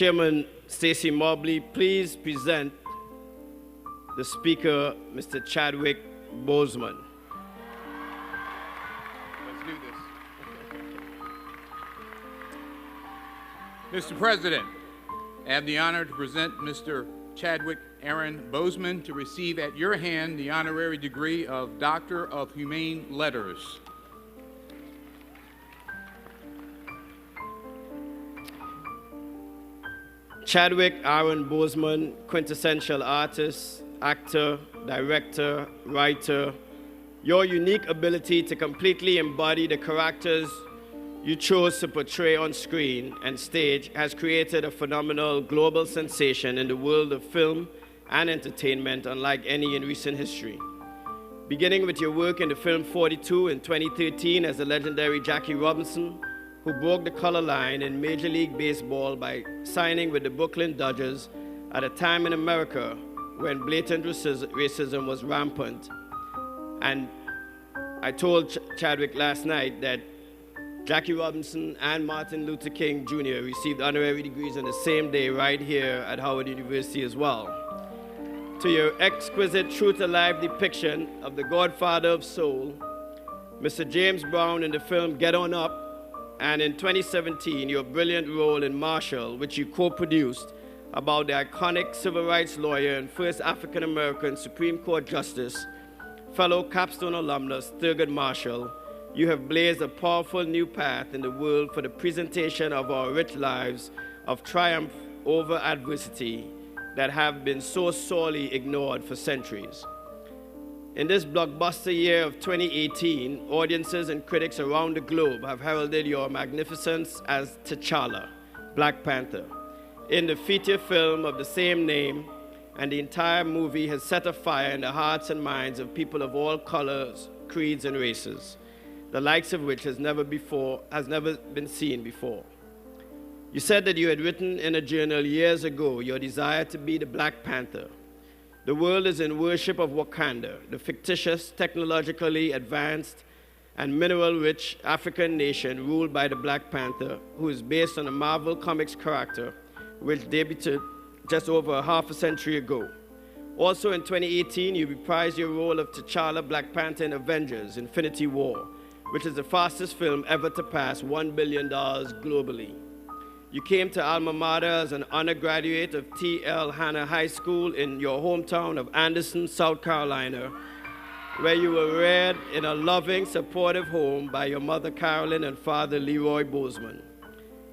Chairman Stacey Mobley, please present the Speaker, Mr. Chadwick BoseMan. Let's do this. Mr. President, I have the honor to present Mr. Chadwick Aaron BoseMan to receive at your hand the honorary degree of Doctor of Humane Letters. Chadwick Aaron BoseMan, quintessential artist, actor, director, writer, your unique ability to completely embody the characters you chose to portray on screen and stage has created a phenomenal global sensation in the world of film and entertainment unlike any in recent history. Beginning with your work in the film 42 in 2013 as the legendary Jackie Robinson, who broke the color line in Major League Baseball by signing with the Brooklyn Dodgers at a time in America when blatant racism was rampant. And I told Chadwick last night that Jackie Robinson and Martin Luther King Jr. received honorary degrees on the same day right here at Howard University as well. To your exquisite truth-alive depiction of the Godfather of Soul, Mr. James Brown in the film Get On Up, and in 2017, your brilliant role in Marshall, which you co-produced, about the iconic civil rights lawyer and first African-American Supreme Court Justice, fellow Capstone alumnus Thurgood Marshall, you have blazed a powerful new path in the world for the presentation of our rich lives of triumph over adversity that have been so sorely ignored for centuries. In this blockbuster year of 2018, audiences and critics around the globe have heralded your magnificence as T'Challa, Black Panther, in the feature film of the same name, and the entire movie has set afire in the hearts and minds of people of all colors, creeds, and races, the likes of which has never been seen before. You said that you had written in a journal years ago your desire to be the Black Panther. The world is in worship of Wakanda, the fictitious, technologically advanced, and mineral-rich African nation ruled by the Black Panther, who is based on a Marvel Comics character, which debuted just over half a century ago. Also in 2018, you reprised your role of T'Challa Black Panther in Avengers: Infinity War, which is the fastest film ever to pass $1 billion globally. You came to alma mater as an undergraduate of T.L. Hanna High School in your hometown of Anderson, South Carolina, where you were reared in a loving, supportive home by your mother Carolyn and father Leroy BoseMan.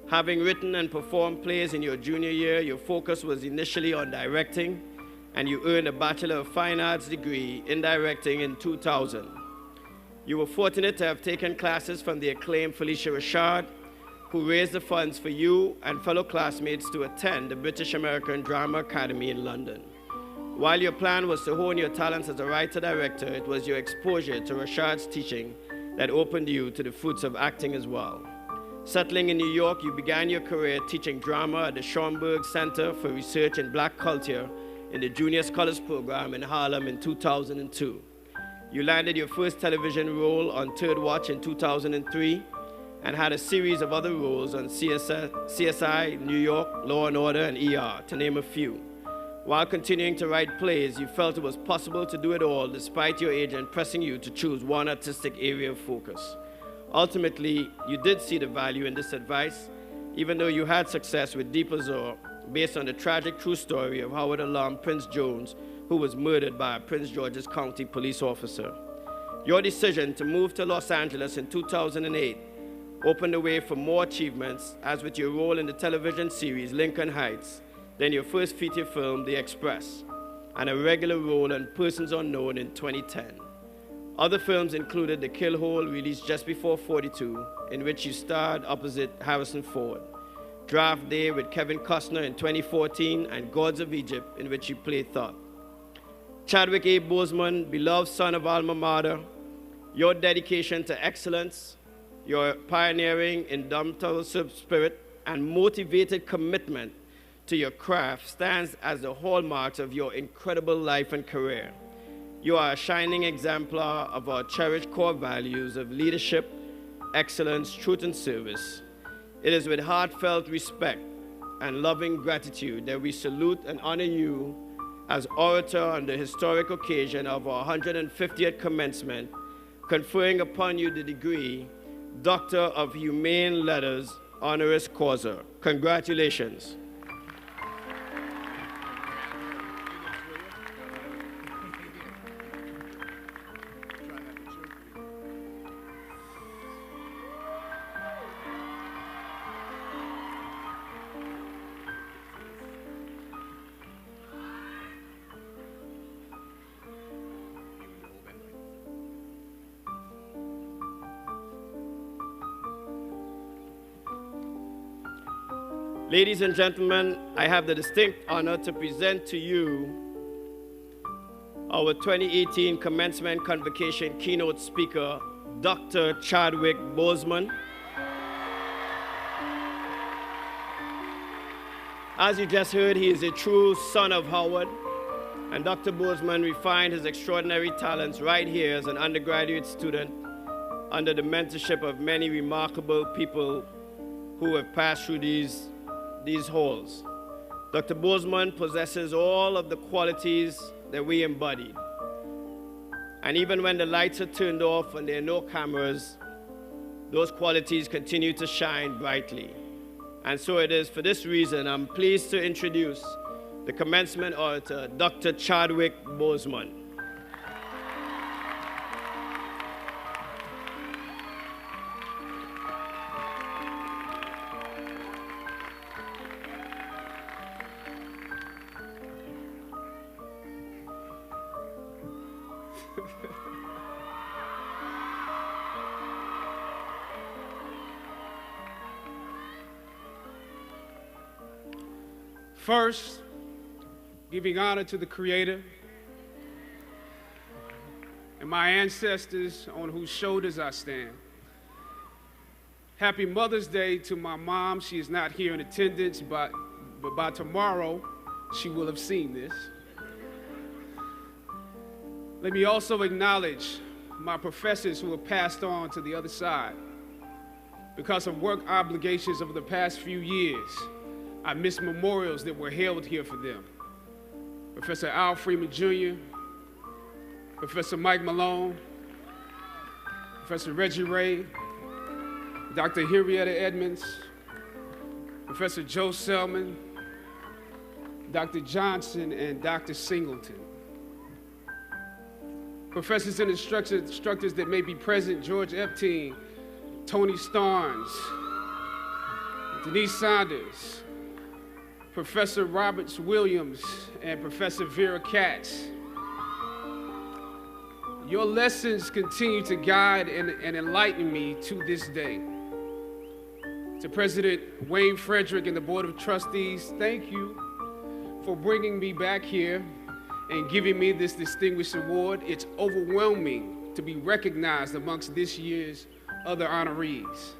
Having written and performed plays in your junior year, your focus was initially on directing, and you earned a Bachelor of Fine Arts degree in directing in 2000. You were fortunate to have taken classes from the acclaimed Felicia Rashad, who raised the funds for you and fellow classmates to attend the British American Drama Academy in London. While your plan was to hone your talents as a writer-director, it was your exposure to Rashad's teaching that opened you to the fruits of acting as well. Settling in New York, you began your career teaching drama at the Schomburg Center for Research in Black Culture in the Junior Scholars Program in Harlem in 2002. You landed your first television role on Third Watch in 2003, and had a series of other roles on CSI, New York, Law & Order, and ER, to name a few. While continuing to write plays, you felt it was possible to do it all despite your agent pressing you to choose one artistic area of focus. Ultimately, you did see the value in this advice, even though you had success with Deep Azure, based on the tragic true story of Howard alum Prince Jones, who was murdered by a Prince George's County police officer. Your decision to move to Los Angeles in 2008 opened the way for more achievements, as with your role in the television series Lincoln Heights, then your first feature film, The Express, and a regular role in Persons Unknown in 2010. Other films included The Kill Hole, released just before 42, in which you starred opposite Harrison Ford, Draft Day with Kevin Costner in 2014, and Gods of Egypt, in which you played Thoth. Chadwick A. BoseMan, beloved son of alma mater, your dedication to excellence, your pioneering, indomitable spirit, and motivated commitment to your craft stands as the hallmarks of your incredible life and career. You are a shining exemplar of our cherished core values of leadership, excellence, truth, and service. It is with heartfelt respect and loving gratitude that we salute and honor you as orator on the historic occasion of our 150th commencement, conferring upon you the degree Doctor of Humane Letters, honoris causa. Congratulations. Ladies and gentlemen, I have the distinct honor to present to you our 2018 Commencement Convocation keynote speaker, Dr. Chadwick BoseMan. As you just heard, he is a true son of Howard, and Dr. BoseMan refined his extraordinary talents right here as an undergraduate student under the mentorship of many remarkable people who have passed through these halls. Dr. BoseMan possesses all of the qualities that we embodied. And even when the lights are turned off and there are no cameras, those qualities continue to shine brightly. And so it is for this reason I'm pleased to introduce the commencement orator, Dr. Chadwick BoseMan. First, giving honor to the Creator and my ancestors on whose shoulders I stand. Happy Mother's Day to my mom. She is not here in attendance, but by tomorrow, she will have seen this. Let me also acknowledge my professors who have passed on to the other side. Because of work obligations over the past few years, I miss memorials that were held here for them. Professor Al Freeman Jr., Professor Mike Malone, Professor Reggie Ray, Dr. Henrietta Edmonds, Professor Joe Selman, Dr. Johnson, and Dr. Singleton. Professors and instructors that may be present: George Epstein, Tony Starnes, Denise Saunders, Professor Roberts Williams, and Professor Vera Katz. Your lessons continue to guide and enlighten me to this day. To President Wayne Frederick and the Board of Trustees, thank you for bringing me back here and giving me this distinguished award. It's overwhelming to be recognized amongst this year's other honorees.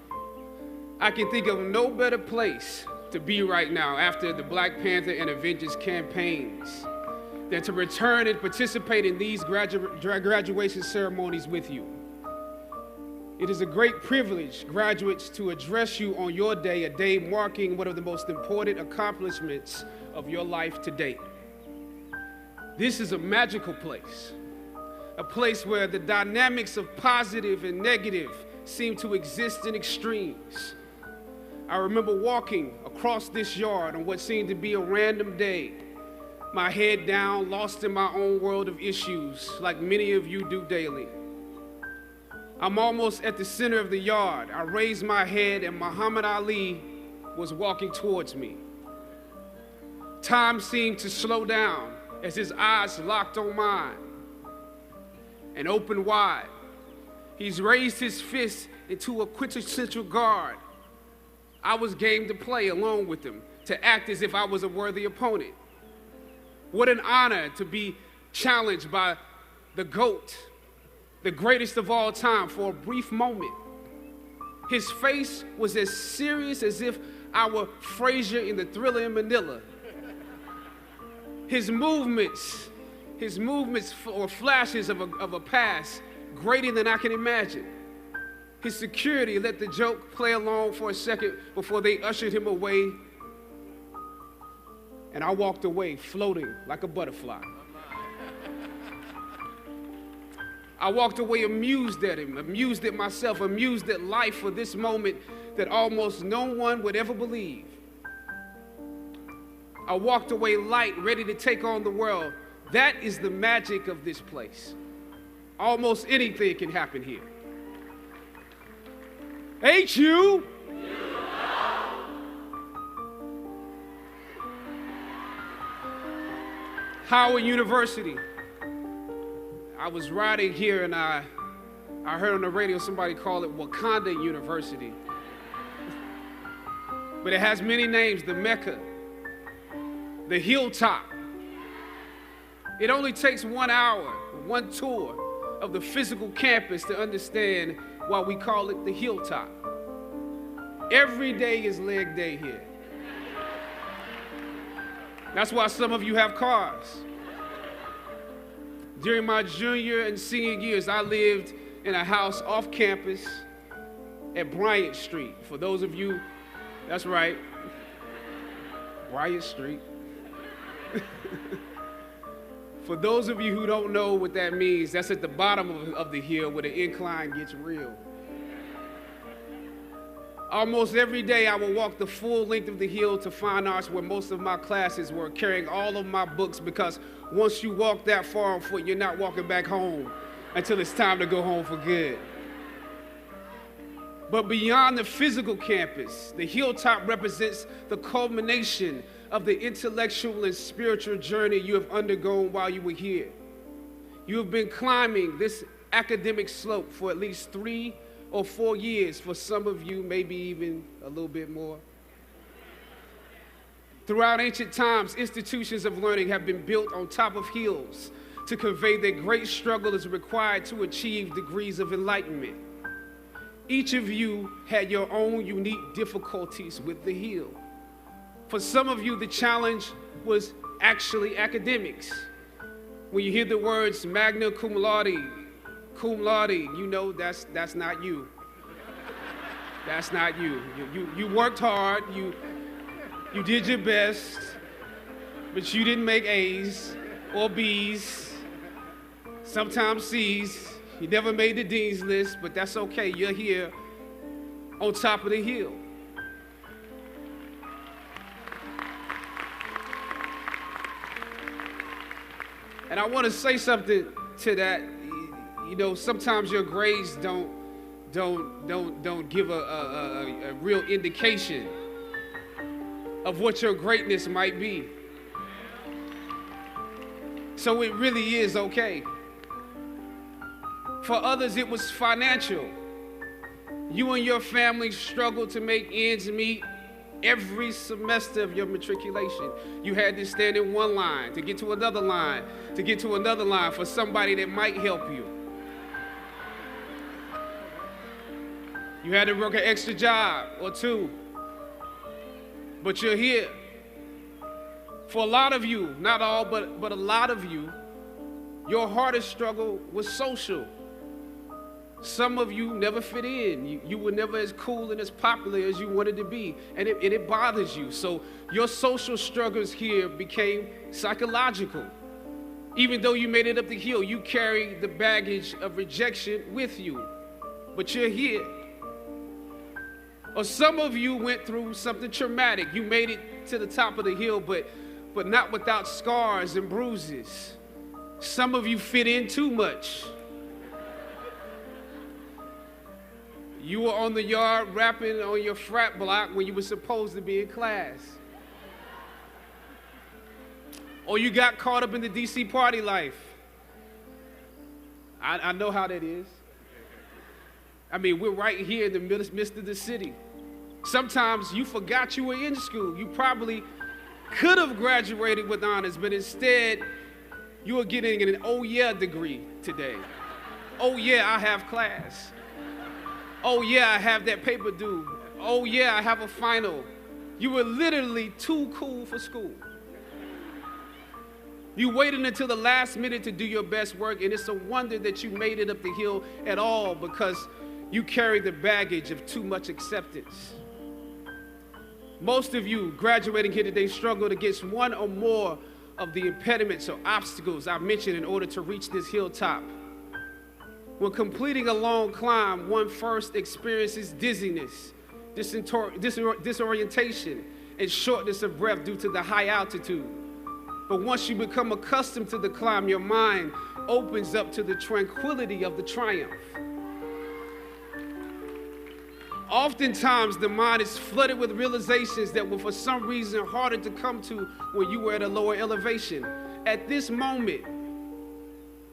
I can think of no better place to be right now after the Black Panther and Avengers campaigns than to return and participate in these graduation ceremonies with you. It is a great privilege, graduates, to address you on your day, a day marking one of the most important accomplishments of your life to date. This is a magical place, a place where the dynamics of positive and negative seem to exist in extremes. I remember walking across this yard on what seemed to be a random day, my head down, lost in my own world of issues, like many of you do daily. I'm almost at the center of the yard. I raised my head and Muhammad Ali was walking towards me. Time seemed to slow down as his eyes locked on mine and opened wide. He's raised his fist into a quintessential guard. I was game to play along with him, to act as if I was a worthy opponent. What an honor to be challenged by the GOAT, the greatest of all time, for a brief moment. His face was as serious as if I were Frazier in the Thriller in Manila. His movements were flashes of a past greater than I can imagine. His security let the joke play along for a second before they ushered him away and I walked away floating like a butterfly. I walked away amused at him, amused at myself, amused at life for this moment that almost no one would ever believe. I walked away light, ready to take on the world. That is the magic of this place. Almost anything can happen here. Ain't you? Howard University. I was riding here and I heard on the radio somebody call it Wakanda University. But it has many names, the Mecca, the Hilltop. It only takes 1 hour, one tour of the physical campus to understand why we call it the Hilltop. Every day is leg day here. That's why some of you have cars. During my junior and senior years, I lived in a house off campus at Bryant Street. For those of you, that's right, Bryant Street. For those of you who don't know what that means, that's at the bottom of the hill where the incline gets real. Almost every day I would walk the full length of the hill to Fine Arts where most of my classes were, carrying all of my books, because once you walk that far on foot, you're not walking back home until it's time to go home for good. But beyond the physical campus, the Hilltop represents the culmination of the intellectual and spiritual journey you have undergone while you were here. You have been climbing this academic slope for at least 3 or 4 years, for some of you, maybe even a little bit more. Throughout ancient times, institutions of learning have been built on top of hills to convey that great struggle is required to achieve degrees of enlightenment. Each of you had your own unique difficulties with the hill. For some of you, the challenge was actually academics. When you hear the words magna cum laude, you know that's not you. That's not you. You worked hard, you did your best, but you didn't make A's or B's, sometimes C's. You never made the dean's list, but that's okay. You're here on top of the hill. And I want to say something to that. You know, sometimes your grades don't give a real indication of what your greatness might be. So it really is okay. For others, it was financial. You and your family struggled to make ends meet every semester of your matriculation. You had to stand in one line to get to another line, to get to another line for somebody that might help you. You had to work an extra job or two, but you're here. For a lot of you, not all, but a lot of you, your hardest struggle was social. Some of you never fit in. You were never as cool and as popular as you wanted to be, and it bothers you. So your social struggles here became psychological. Even though you made it up the hill, you carry the baggage of rejection with you, but you're here. Or some of you went through something traumatic. You made it to the top of the hill, but not without scars and bruises. Some of you fit in too much. You were on the yard rapping on your frat block when you were supposed to be in class. Or you got caught up in the DC party life. I know how that is. I mean, we're right here in the midst of the city. Sometimes you forgot you were in school. You probably could have graduated with honors, but instead you were getting an oh yeah degree today. Oh yeah, I have class. Oh yeah, I have that paper due. Oh yeah, I have a final. You were literally too cool for school. You waited until the last minute to do your best work, and it's a wonder that you made it up the hill at all, because you carry the baggage of too much acceptance. Most of you graduating here today struggled against one or more of the impediments or obstacles I mentioned in order to reach this hilltop. When completing a long climb, one first experiences dizziness, disorientation, and shortness of breath due to the high altitude. But once you become accustomed to the climb, your mind opens up to the tranquility of the triumph. Oftentimes, the mind is flooded with realizations that were for some reason harder to come to when you were at a lower elevation. At this moment,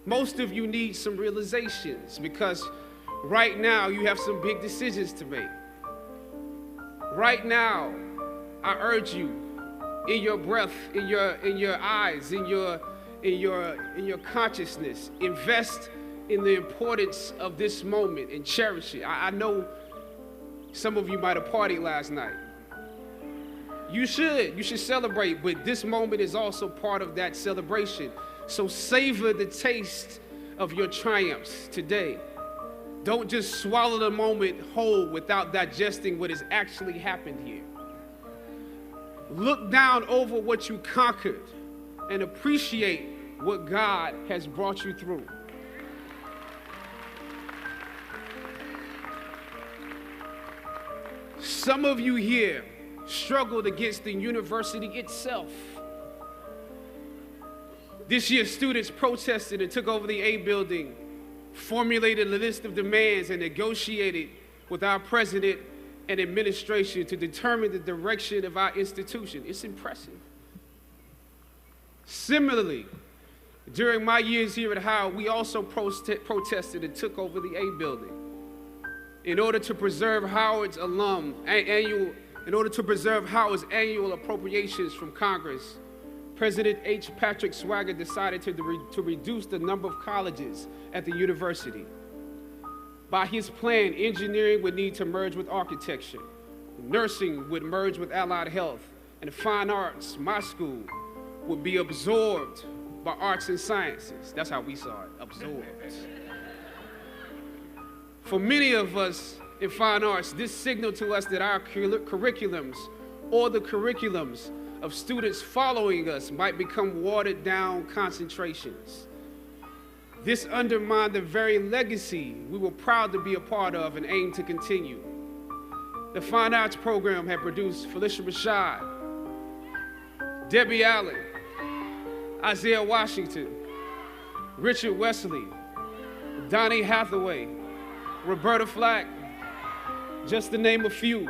most of you need some realizations because right now you have some big decisions to make. Right now, I urge you, in your breath, in your eyes, in your consciousness, invest in the importance of this moment and cherish it. I know some of you might have partied last night. You should celebrate, but this moment is also part of that celebration. So savor the taste of your triumphs today. Don't just swallow the moment whole without digesting what has actually happened here. Look down over what you conquered and appreciate what God has brought you through. Some of you here struggled against the university itself. This year, students protested and took over the A building, formulated a list of demands, and negotiated with our president and administration to determine the direction of our institution. It's impressive. Similarly, during my years here at Howard, we also protested and took over the A building. In order to preserve Howard's annual appropriations from Congress, President H. Patrick Swagger decided to reduce the number of colleges at the university. By his plan, engineering would need to merge with architecture, nursing would merge with allied health, and fine arts, my school, would be absorbed by arts and sciences. That's how we saw it, absorbed. For many of us in fine arts, this signaled to us that our curriculums or the curriculums of students following us might become watered down concentrations. This undermined the very legacy we were proud to be a part of and aim to continue. The fine arts program had produced Felicia Rashad, Debbie Allen, Isaiah Washington, Richard Wesley, Donnie Hathaway, Roberta Flack, just to name a few.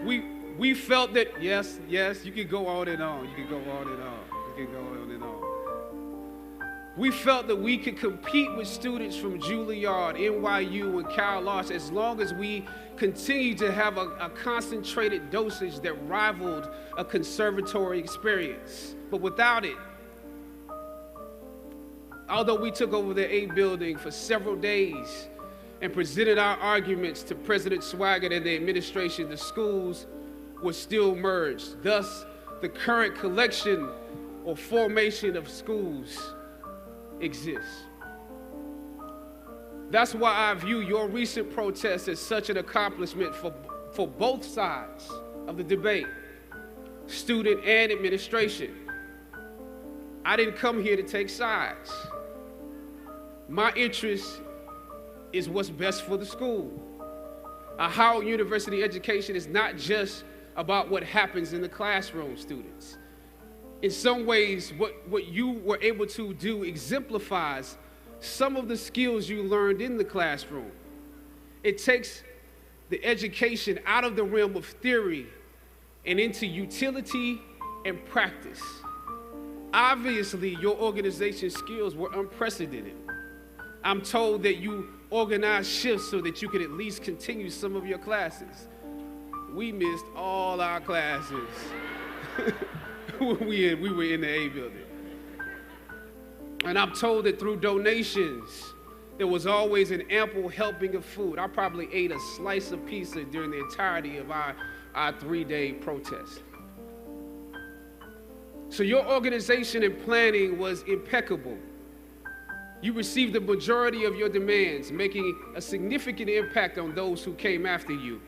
We felt that, yes, you can go on and on, We felt that we could compete with students from Juilliard, NYU, and Cal Losh as long as we continued to have a concentrated dosage that rivaled a conservatory experience. But without it, although we took over the A building for several days and presented our arguments to President Swaggart and the administration, the schools were still merged. Thus, the current collection or formation of schools exists. That's why I view your recent protest as such an accomplishment for both sides of the debate, student and administration. I didn't come here to take sides. My interest is what's best for the school. A Howard University education is not just about what happens in the classroom, students. In some ways, what you were able to do exemplifies some of the skills you learned in the classroom. It takes the education out of the realm of theory and into utility and practice. Obviously, your organization skills were unprecedented. I'm told that you organized shifts so that you could at least continue some of your classes. We missed all our classes when we were in the A building. And I'm told that through donations, there was always an ample helping of food. I probably ate a slice of pizza during the entirety of our 3-day protest. So your organization and planning was impeccable. You received the majority of your demands, making a significant impact on those who came after you.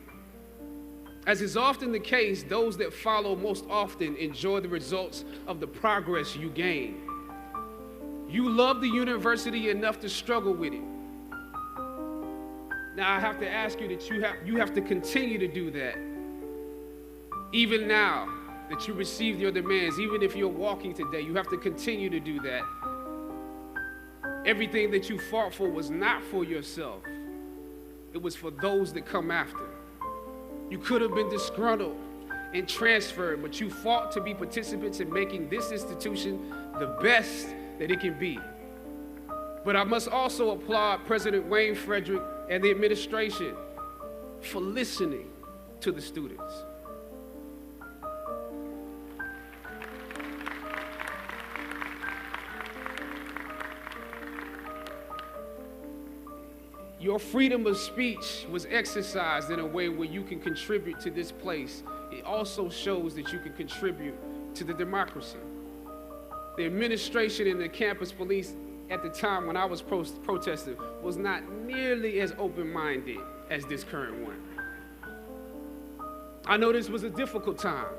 As is often the case, those that follow most often enjoy the results of the progress you gain. You love the university enough to struggle with it. Now I have to ask you that you have to continue to do that. Even now that you received your demands, even if you're walking today, you have to continue to do that. Everything that you fought for was not for yourself. It was for those that come after. You could have been disgruntled and transferred, but you fought to be participants in making this institution the best that it can be. But I must also applaud President Wayne Frederick and the administration for listening to the students. Your freedom of speech was exercised in a way where you can contribute to this place. It also shows that you can contribute to the democracy. The administration and the campus police at the time when I was protesting was not nearly as open-minded as this current one. I know this was a difficult time,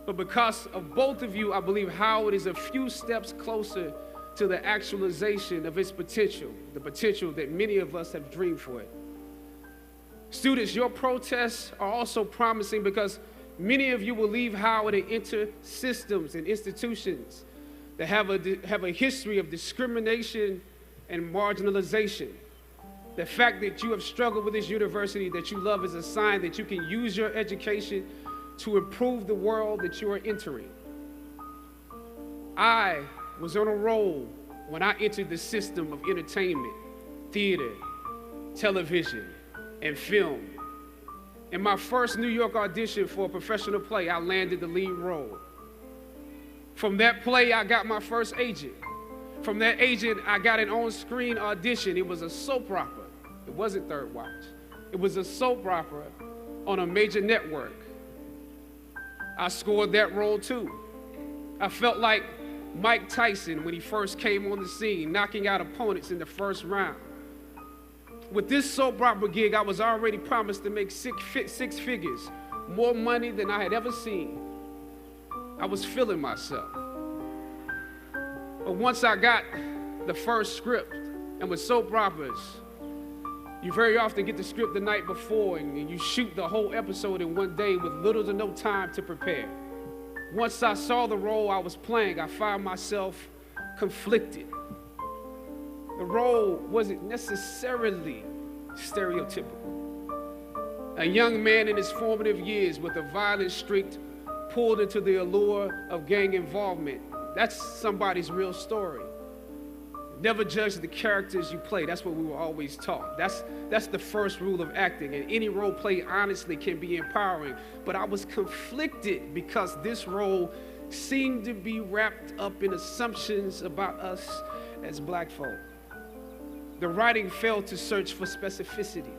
but because of both of you, I believe Howard is a few steps closer to the actualization of its potential, the potential that many of us have dreamed for it. Students, your protests are also promising because many of you will leave Howard and enter systems and institutions that have a history of discrimination and marginalization. The fact that you have struggled with this university that you love is a sign that you can use your education to improve the world that you are entering. I was on a roll when I entered the system of entertainment, theater, television, and film. In my first New York audition for a professional play, I landed the lead role. From that play, I got my first agent. From that agent, I got an on-screen audition. It was a soap opera. It wasn't Third Watch. It was a soap opera on a major network. I scored that role too. I felt like Mike Tyson when he first came on the scene, knocking out opponents in the first round. With this soap opera gig, I was already promised to make six figures, more money than I had ever seen. I was feeling myself. But once I got the first script, and with soap operas, you very often get the script the night before and you shoot the whole episode in one day with little to no time to prepare. Once I saw the role I was playing, I found myself conflicted. The role wasn't necessarily stereotypical. A young man in his formative years with a violent streak pulled into the allure of gang involvement. That's somebody's real story. Never judge the characters you play. That's what we were always taught. That's the first rule of acting. And any role played honestly can be empowering. But I was conflicted because this role seemed to be wrapped up in assumptions about us as black folk. The writing failed to search for specificity.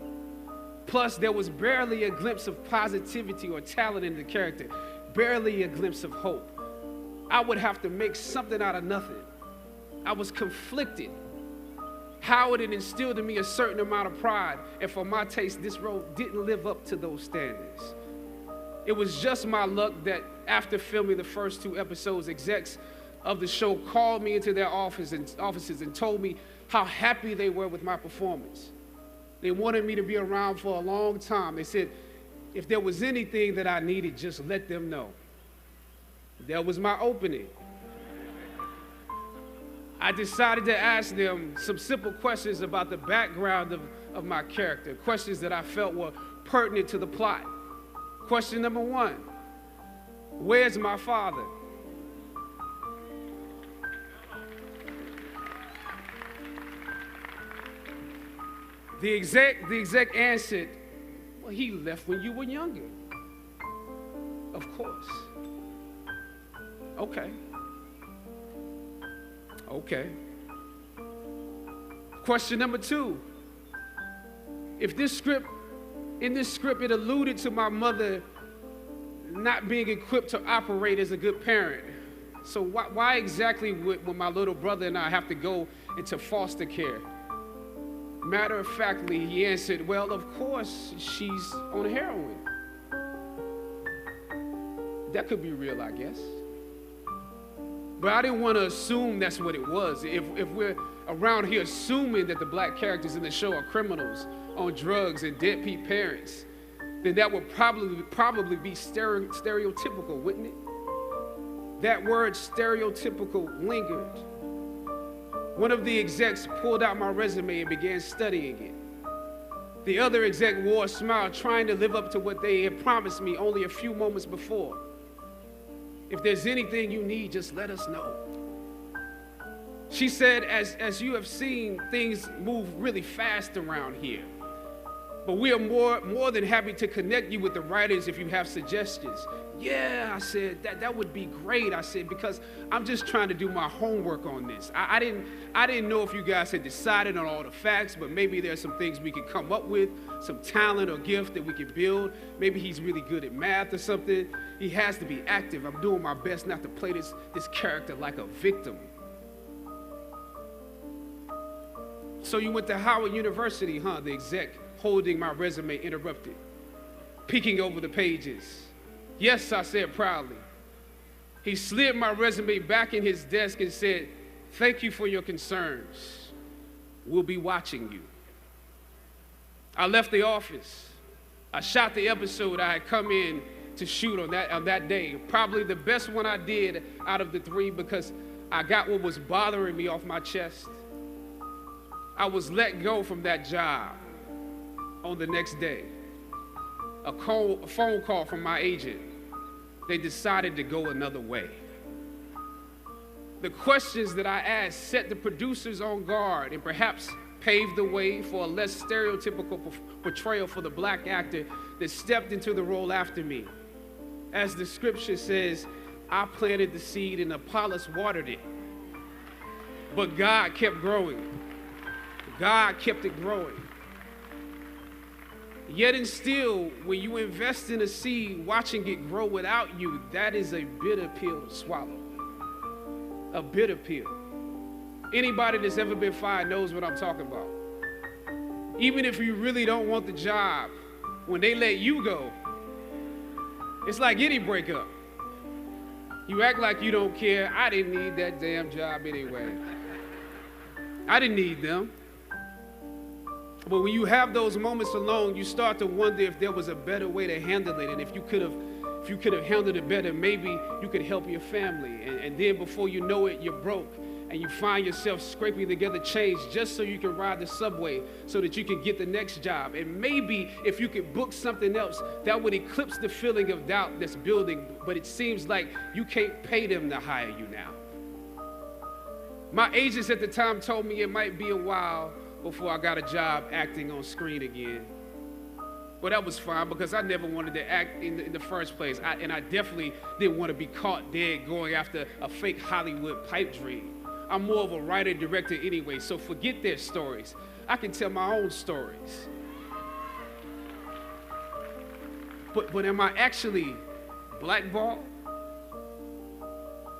Plus, there was barely a glimpse of positivity or talent in the character, barely a glimpse of hope. I would have to make something out of nothing. I was conflicted. Howard had instilled in me a certain amount of pride, and for my taste, this role didn't live up to those standards. It was just my luck that after filming the first 2 episodes, execs of the show called me into their offices and told me how happy they were with my performance. They wanted me to be around for a long time. They said, if there was anything that I needed, just let them know. That was my opening. I decided to ask them some simple questions about the background of my character, questions that I felt were pertinent to the plot. Question number 1, where's my father? The exec answered, well, he left when you were younger. Of course. Okay. Question number 2. In this script, it alluded to my mother not being equipped to operate as a good parent. So why exactly would my little brother and I have to go into foster care? Matter of factly, he answered, well, of course, she's on heroin. that could be real, I guess. But I didn't want to assume that's what it was. If we're around here assuming that the black characters in the show are criminals on drugs and deadbeat parents, then that would probably be stereotypical, wouldn't it? That word stereotypical lingered. One of the execs pulled out my resume and began studying it. The other exec wore a smile, trying to live up to what they had promised me only a few moments before. If there's anything you need, just let us know. She said, as you have seen, things move really fast around here. But we are more than happy to connect you with the writers if you have suggestions. Yeah, I said, that would be great. I said, because I'm just trying to do my homework on this. I didn't know if you guys had decided on all the facts, but maybe there's some things we could come up with, some talent or gift that we could build. Maybe he's really good at math or something. He has to be active. I'm doing my best not to play this character like a victim. So you went to Howard University, huh? The exec holding my resume interrupted, peeking over the pages. Yes, I said proudly. He slid my resume back in his desk and said, thank you for your concerns. We'll be watching you. I left the office. I shot the episode I had come in to shoot on that day. Probably the best one I did out of the 3 because I got what was bothering me off my chest. I was let go from that job on the next day. A phone call from my agent. They decided to go another way. The questions that I asked set the producers on guard and perhaps paved the way for a less stereotypical portrayal for the black actor that stepped into the role after me. As the scripture says, I planted the seed and Apollos watered it. But God kept growing. God kept it growing. Yet and still, when you invest in a seed, watching it grow without you, that is a bitter pill to swallow. A bitter pill. Anybody that's ever been fired knows what I'm talking about. Even if you really don't want the job, when they let you go, it's like any breakup. You act like you don't care. I didn't need that damn job anyway. I didn't need them. But when you have those moments alone, you start to wonder if there was a better way to handle it. And if you could have handled it better, maybe you could help your family. And then before you know it, you're broke. And you find yourself scraping together change just so you can ride the subway so that you can get the next job. And maybe if you could book something else, that would eclipse the feeling of doubt that's building. But it seems like you can't pay them to hire you now. My agents at the time told me it might be a while before I got a job acting on screen again. But that was fine because I never wanted to act in the first place. And I definitely didn't want to be caught dead going after a fake Hollywood pipe dream. I'm more of a writer-director anyway, so forget their stories. I can tell my own stories. But am I actually blackballed?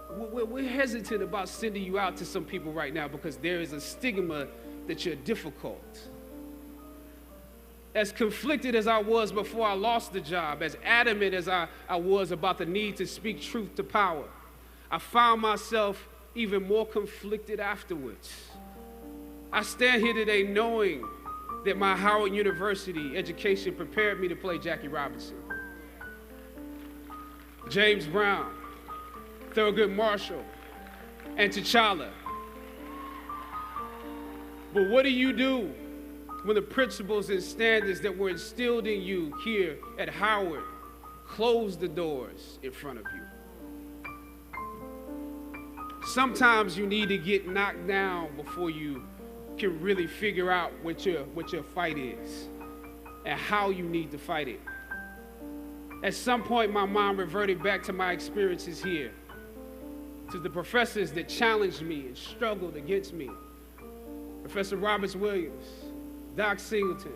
We're hesitant about sending you out to some people right now because there is a stigma that you're difficult. As conflicted as I was before I lost the job, as adamant as I was about the need to speak truth to power, I found myself even more conflicted afterwards. I stand here today knowing that my Howard University education prepared me to play Jackie Robinson, James Brown, Thurgood Marshall, and T'Challa. But what do you do when the principles and standards that were instilled in you here at Howard close the doors in front of you? Sometimes you need to get knocked down before you can really figure out what your fight is and how you need to fight it. At some point, my mind reverted back to my experiences here, to the professors that challenged me and struggled against me. Professor Roberts Williams, Doc Singleton,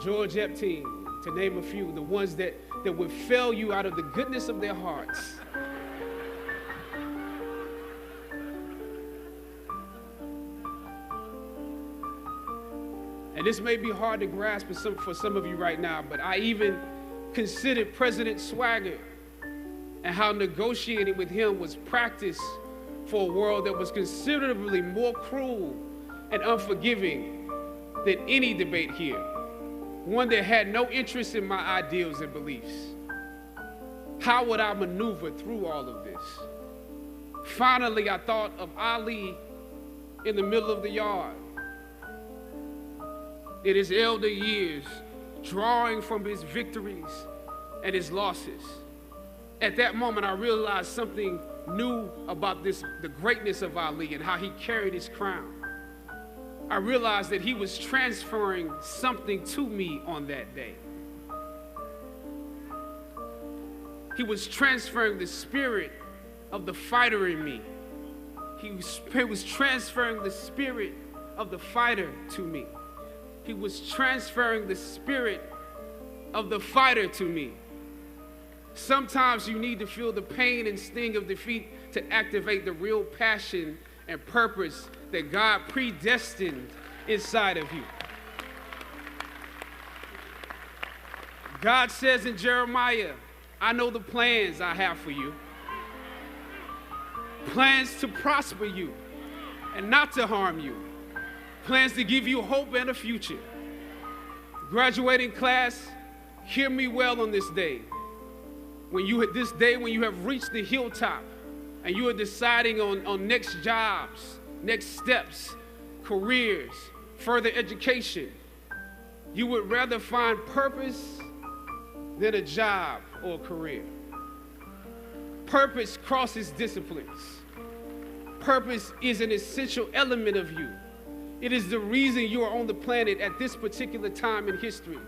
George Epstein, to name a few, the ones that would fail you out of the goodness of their hearts. And this may be hard to grasp for some of you right now, but I even considered President Swagger and how negotiating with him was practice for a world that was considerably more cruel and unforgiving than any debate here, one that had no interest in my ideals and beliefs. How would I maneuver through all of this? Finally, I thought of Ali in the middle of the yard, in his elder years, drawing from his victories and his losses. At that moment, I realized something new about the greatness of Ali and how he carried his crown. I realized that he was transferring something to me on that day. He was transferring the spirit of the fighter in me. He was transferring the spirit of the fighter to me. He was transferring the spirit of the fighter to me. Sometimes you need to feel the pain and sting of defeat to activate the real passion and purpose that God predestined inside of you. God says in Jeremiah, I know the plans I have for you. Plans to prosper you and not to harm you. Plans to give you hope and a future. Graduating class, hear me well on this day. When you have reached the hilltop and you are deciding on next jobs, next steps, careers, further education, you would rather find purpose than a job or a career. Purpose crosses disciplines. Purpose is an essential element of you. It is the reason you are on the planet at this particular time in history.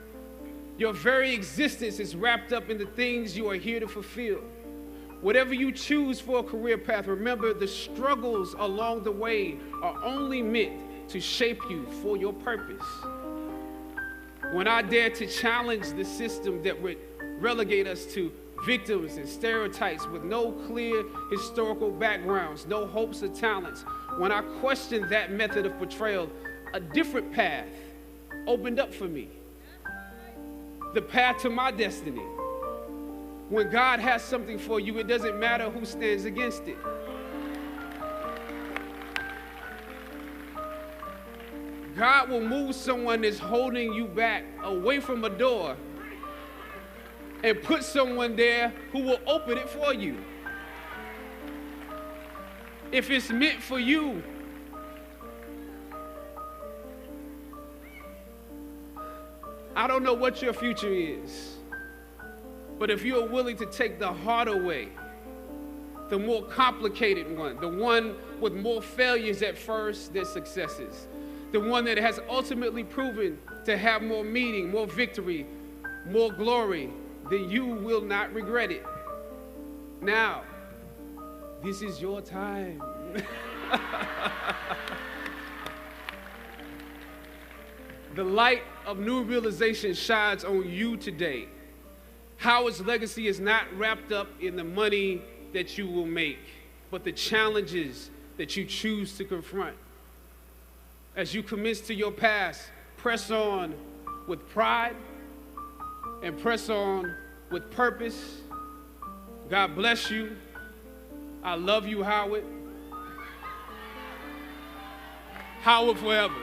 Your very existence is wrapped up in the things you are here to fulfill. Whatever you choose for a career path, remember the struggles along the way are only meant to shape you for your purpose. When I dare to challenge the system that would relegate us to victims and stereotypes with no clear historical backgrounds, no hopes or talents, when I questioned that method of portrayal, a different path opened up for me. The path to my destiny. When God has something for you, it doesn't matter who stands against it. God will move someone that's holding you back away from a door and put someone there who will open it for you. If it's meant for you, I don't know what your future is, but if you're willing to take the harder way, the more complicated one, the one with more failures at first than successes, the one that has ultimately proven to have more meaning, more victory, more glory, then you will not regret it. Now, this is your time. The light of new realization shines on you today. Howard's legacy is not wrapped up in the money that you will make, but the challenges that you choose to confront. As you commit to your past, press on with pride and press on with purpose. God bless you. I love you, Howard. Howard forever.